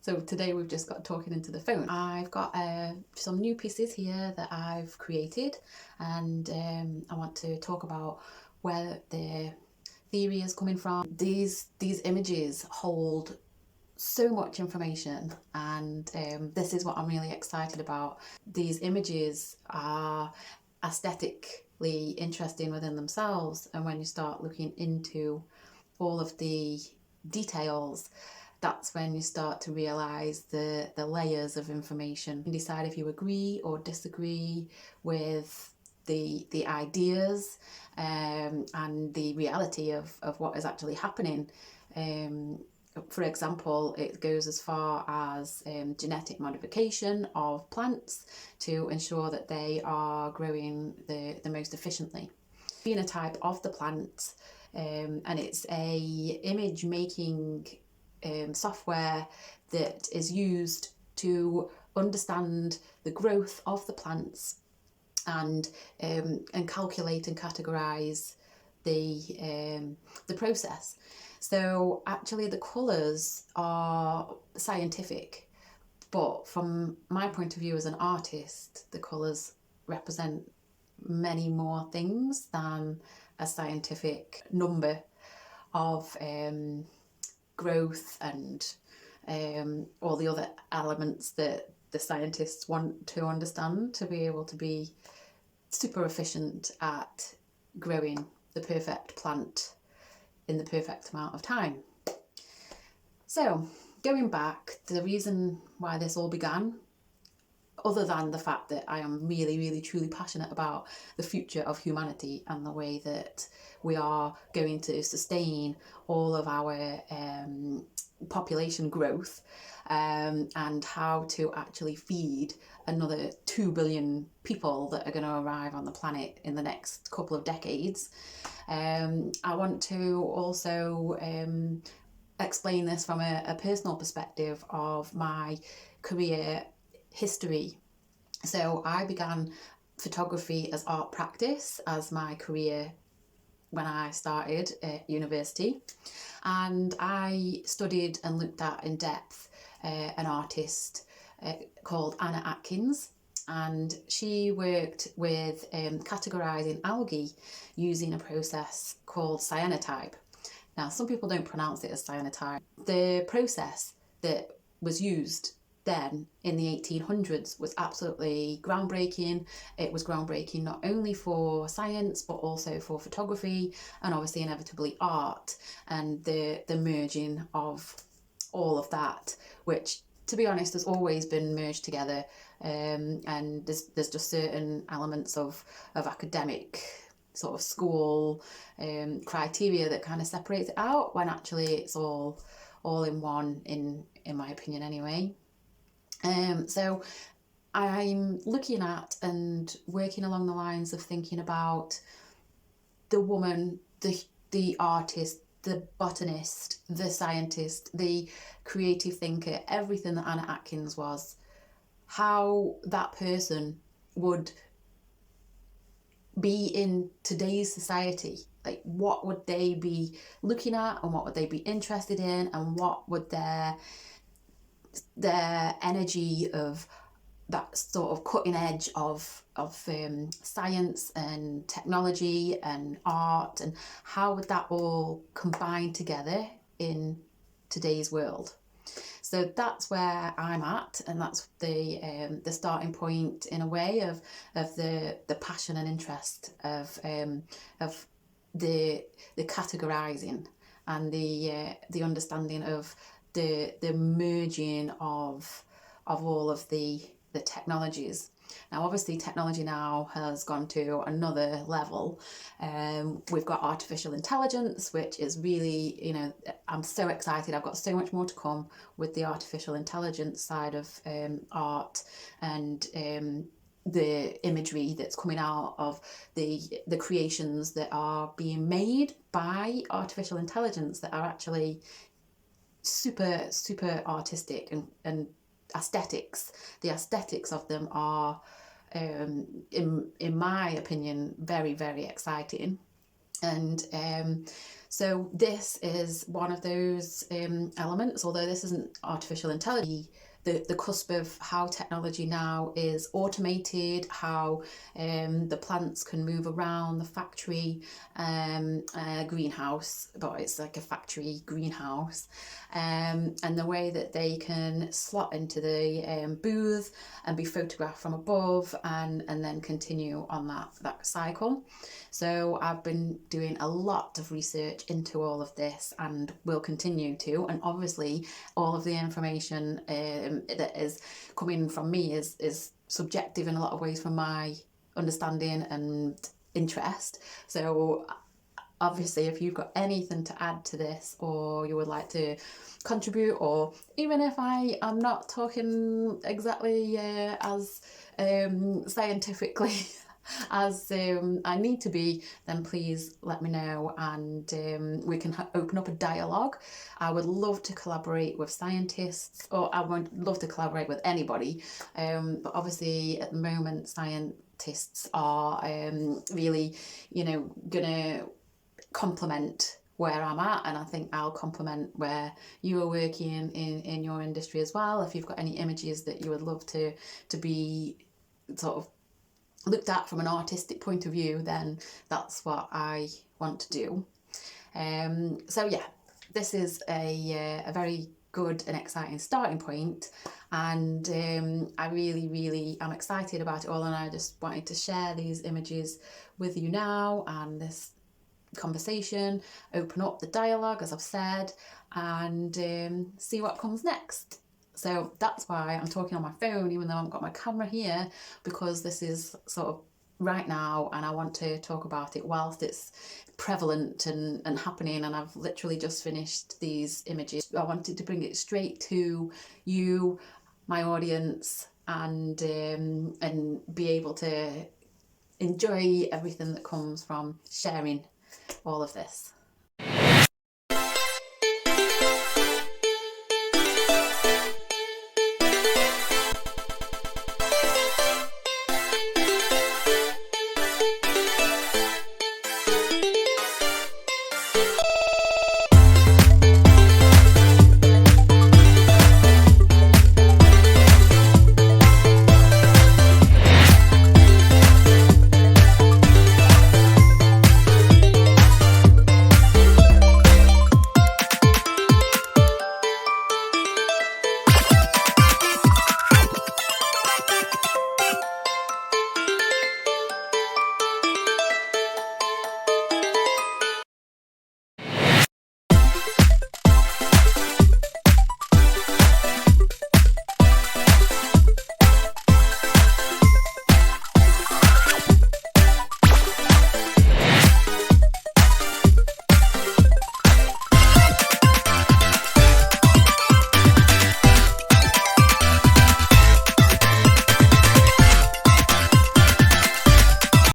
So today we've just got talking into the phone. I've got some new pieces here that I've created, and I want to talk about where the theory is coming from. These images hold so much information, and this is what I'm really excited about. These images are aesthetically interesting within themselves, and when you start looking into all of the details, that's when you start to realise the layers of information and decide if you agree or disagree with the ideas and the reality of what is actually happening. For example, it goes as far as genetic modification of plants to ensure that they are growing the most efficiently. Phenotype of the plant, and it's a image making software that is used to understand the growth of the plants and calculate and categorize the process. So actually the colours are scientific, but from my point of view as an artist, the colours represent many more things than a scientific number of growth and all the other elements that the scientists want to understand to be able to be super efficient at growing the perfect plant in the perfect amount of time. So going back, the reason why this all began, other than the fact that I am really, really, truly passionate about the future of humanity and the way that we are going to sustain all of our population growth, and how to actually feed another 2 billion people that are going to arrive on the planet in the next couple of decades. I want to also explain this from a personal perspective of my career history. So I began photography as art practice as my career when I started at university, and I studied and looked at in depth an artist called Anna Atkins, and she worked with categorising algae using a process called cyanotype. Now, some people don't pronounce it as cyanotype. The process that was used then in the 1800s was absolutely groundbreaking. It was groundbreaking not only for science but also for photography and obviously inevitably art, and the merging of all of that, which to be honest has always been merged together, and there's just certain elements of academic sort of school criteria that kind of separates it out, when actually it's all in one, in my opinion anyway. So I'm looking at and working along the lines of thinking about the woman, the artist, the botanist, the scientist, the creative thinker, everything that Anna Atkins was, how that person would be in today's society. Like, what would they be looking at, and what would they be interested in, and what would their energy of that sort of cutting edge of science and technology and art, and how would that all combine together in today's world? So that's where I'm at, and that's the starting point in a way of the passion and interest of the categorizing and the understanding of the merging of all of the technologies. Now, obviously, technology now has gone to another level. We've got artificial intelligence, which is really, I'm so excited. I've got so much more to come with the artificial intelligence side of art, and the imagery that's coming out of the creations that are being made by artificial intelligence that are actually super, super artistic and aesthetics. The aesthetics of them are, in my opinion, very, very exciting. And so this is one of those elements, although this isn't artificial intelligence, the cusp of how technology now is automated, how the plants can move around the factory greenhouse, but it's like a factory greenhouse, and the way that they can slot into the booth and be photographed from above and then continue on that cycle. So I've been doing a lot of research into all of this and will continue to, and obviously all of the information that is coming from me is subjective in a lot of ways from my understanding and interest. So obviously if you've got anything to add to this, or you would like to contribute, or even if I am not talking exactly as scientifically as I need to be, then please let me know, and we can open up a dialogue. I would love to collaborate with scientists, or I would love to collaborate with anybody, but obviously at the moment scientists are really, gonna complement where I'm at, and I think I'll complement where you are working in your industry as well. If you've got any images that you would love to be sort of looked at from an artistic point of view, then that's what I want to do. So yeah, this is a very good and exciting starting point, and I really am excited about it all, and I just wanted to share these images with you now, and this conversation, open up the dialogue as I've said, and see what comes next. So that's why I'm talking on my phone, even though I've got my camera here, because this is sort of right now, and I want to talk about it whilst it's prevalent and happening, and I've literally just finished these images. I wanted to bring it straight to you, my audience, and be able to enjoy everything that comes from sharing all of this.